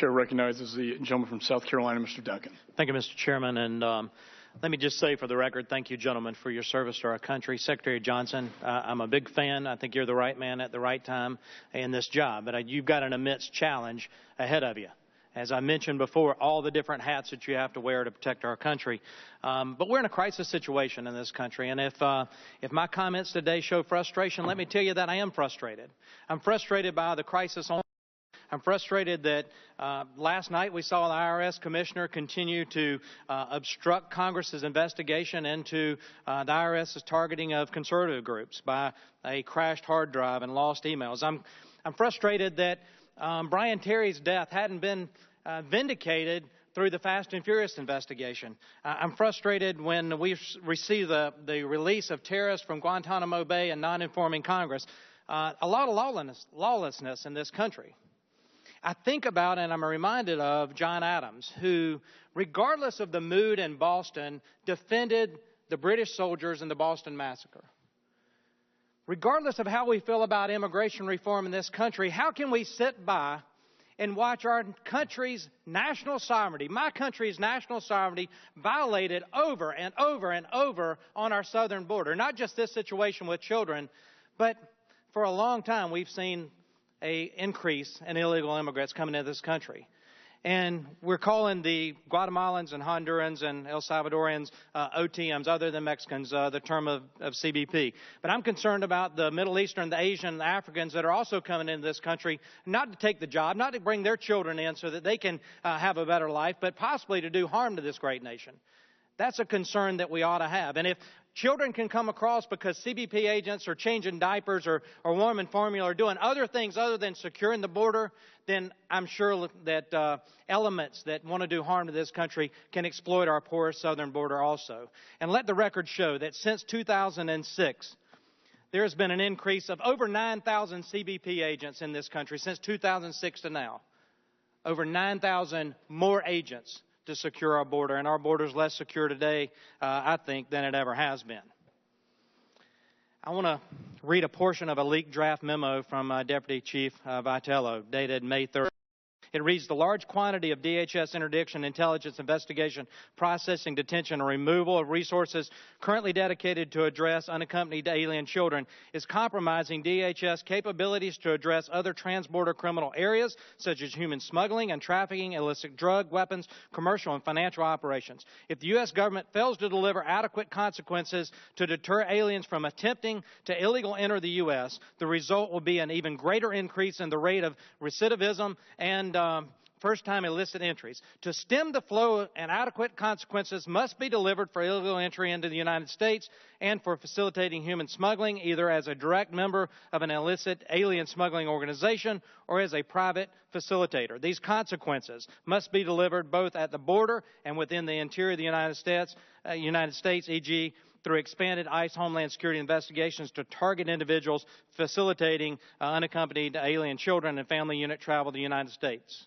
Chair recognizes the gentleman from South Carolina, Mr. Duncan. Thank you, Mr. Chairman. And let me just say for the record, thank you, gentlemen, for your service to our country. Secretary Johnson, I'm a big fan. I think you're the right man at the right time in this job. But you've got an immense challenge ahead of you. As I mentioned before, all the different hats that you have to wear to protect our country. But we're in a crisis situation in this country. And if my comments today show frustration, let me tell you that I am frustrated. I'm frustrated by the crisis on. I'm frustrated that last night we saw the IRS commissioner continue to obstruct Congress's investigation into the IRS's targeting of conservative groups by a crashed hard drive and lost emails. I'm frustrated that Brian Terry's death hadn't been vindicated through the Fast and Furious investigation. I'm frustrated when we receive the release of terrorists from Guantanamo Bay and not informing Congress. A lot of lawlessness in this country. I think about and I'm reminded of John Adams, who, regardless of the mood in Boston, defended the British soldiers in the Boston Massacre. Regardless of how we feel about immigration reform in this country, how can we sit by and watch our country's national sovereignty, my country's national sovereignty, violated over and over and over on our southern border? Not just this situation with children, but for a long time we've seen an increase in illegal immigrants coming into this country. And we're calling the Guatemalans and Hondurans and El Salvadorians OTMs, other than Mexicans, the term of CBP. But I'm concerned about the Middle Eastern, the Asian, and the Africans that are also coming into this country, not to take the job, not to bring their children in so that they can have a better life, but possibly to do harm to this great nation. That's a concern that we ought to have. And if children can come across because CBP agents are changing diapers or warming formula or doing other things other than securing the border, then I'm sure that elements that want to do harm to this country can exploit our porous southern border also. And let the record show that since 2006, there has been an increase of over 9,000 CBP agents in this country since 2006 to now. Over 9,000 more agents to secure our border, and our border is less secure today, I think, than it ever has been. I want to read a portion of a leaked draft memo from Deputy Chief Vitello, dated May 3rd. It reads, the large quantity of DHS interdiction, intelligence, investigation, processing, detention, and removal of resources currently dedicated to address unaccompanied alien children is compromising DHS capabilities to address other transborder criminal areas, such as human smuggling and trafficking, illicit drug, weapons, commercial, and financial operations. If the U.S. government fails to deliver adequate consequences to deter aliens from attempting to illegally enter the U.S., the result will be an even greater increase in the rate of recidivism and first-time illicit entries. To stem the flow, and adequate consequences must be delivered for illegal entry into the United States and for facilitating human smuggling, either as a direct member of an illicit alien smuggling organization or as a private facilitator. These consequences must be delivered both at the border and within the interior of the United States, e.g., through expanded ICE Homeland Security investigations to target individuals facilitating unaccompanied alien children and family unit travel to the United States.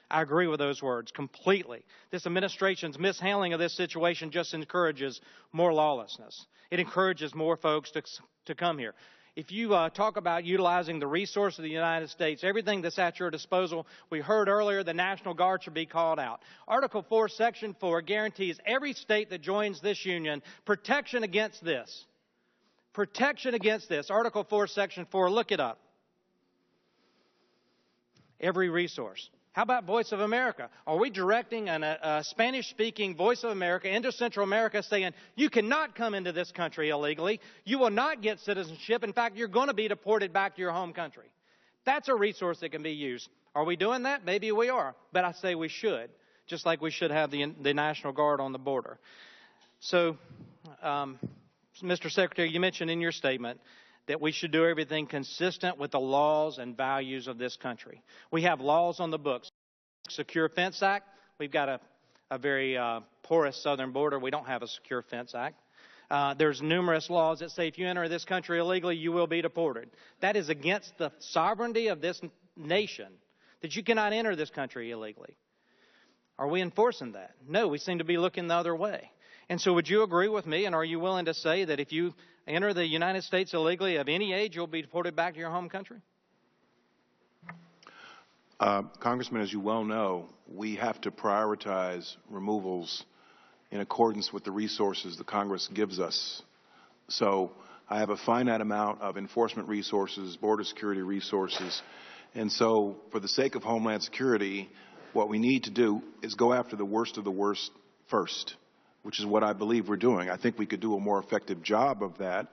I agree with those words completely. This administration's mishandling of this situation just encourages more lawlessness. It encourages more folks to come here. If you talk about utilizing the resource of the United States, everything that's at your disposal, we heard earlier the National Guard should be called out. Article 4, Section 4 guarantees every state that joins this union protection against this. Protection against this. Article 4, Section 4, look it up. Every resource. How about Voice of America? Are we directing a Spanish-speaking Voice of America into Central America saying, you cannot come into this country illegally, you will not get citizenship, in fact, you're going to be deported back to your home country? That's a resource that can be used. Are we doing that? Maybe we are, but I say we should, just like we should have the National Guard on the border. So, Mr. Secretary, you mentioned in your statement that we should do everything consistent with the laws and values of this country. We have laws on the books. Secure Fence Act. We've got a very porous southern border. We don't have a Secure Fence Act. There's numerous laws that say if you enter this country illegally, you will be deported. That is against the sovereignty of this nation, that you cannot enter this country illegally. Are we enforcing that? No, we seem to be looking the other way. And so would you agree with me, and are you willing to say that if you enter the United States illegally of any age, you'll be deported back to your home country? Congressman, as you well know, we have to prioritize removals in accordance with the resources the Congress gives us. So I have a finite amount of enforcement resources, border security resources, and so for the sake of Homeland Security, what we need to do is go after the worst of the worst first, which is what I believe we're doing. I think we could do a more effective job of that,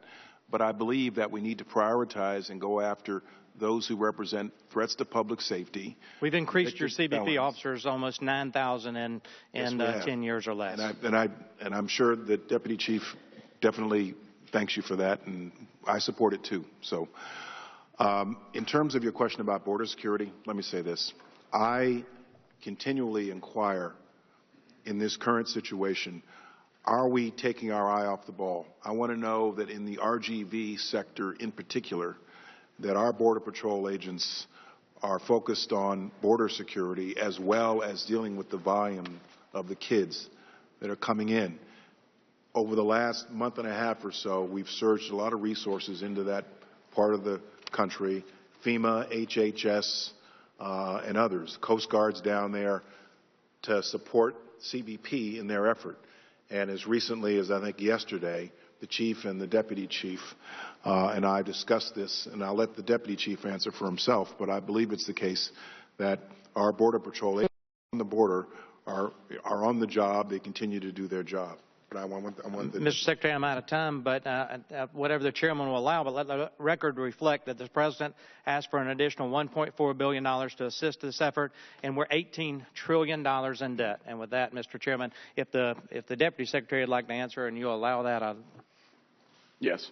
but I believe that we need to prioritize and go after those who represent threats to public safety. We've increased your CBP officers almost 9,000 in 10 years or less. And I'm sure that Deputy Chief definitely thanks you for that, and I support it too. So in terms of your question about border security, let me say this. I continually inquire in this current situation, are we taking our eye off the ball? I want to know that in the RGV sector in particular, that our Border Patrol agents are focused on border security as well as dealing with the volume of the kids that are coming in. Over the last month and a half or so, we've surged a lot of resources into that part of the country, FEMA, HHS, and others, Coast Guard's down there to support CBP in their effort. And as recently as I think yesterday, the chief and the deputy chief and I discussed this, and I'll let the deputy chief answer for himself, but I believe it's the case that our Border Patrol agents on the border are on the job. They continue to do their job. But I want Mr. Secretary, I'm out of time, but whatever the chairman will allow, but let the record reflect that the president asked for an additional $1.4 billion to assist this effort, and we're $18 trillion in debt. And with that, Mr. Chairman, if the deputy secretary would like to answer and you'll allow that, Yes.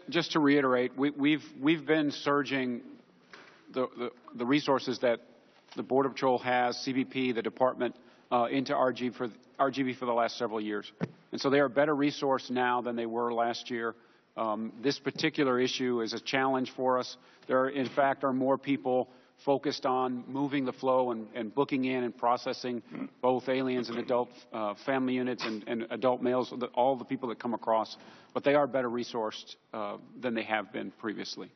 Just to reiterate, we've been surging the resources that the Border Patrol has, CBP, the department, into RGV for the last several years. And so they are a better resource now than they were last year. This particular issue is a challenge for us. There, in fact, are more people focused on moving the flow and booking in and processing both aliens and adult family units and adult males, all the people that come across. But they are better resourced than they have been previously.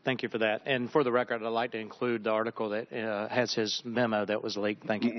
thank you for that. And for the record, I'd like to include the article that has his memo that was leaked. Thank you.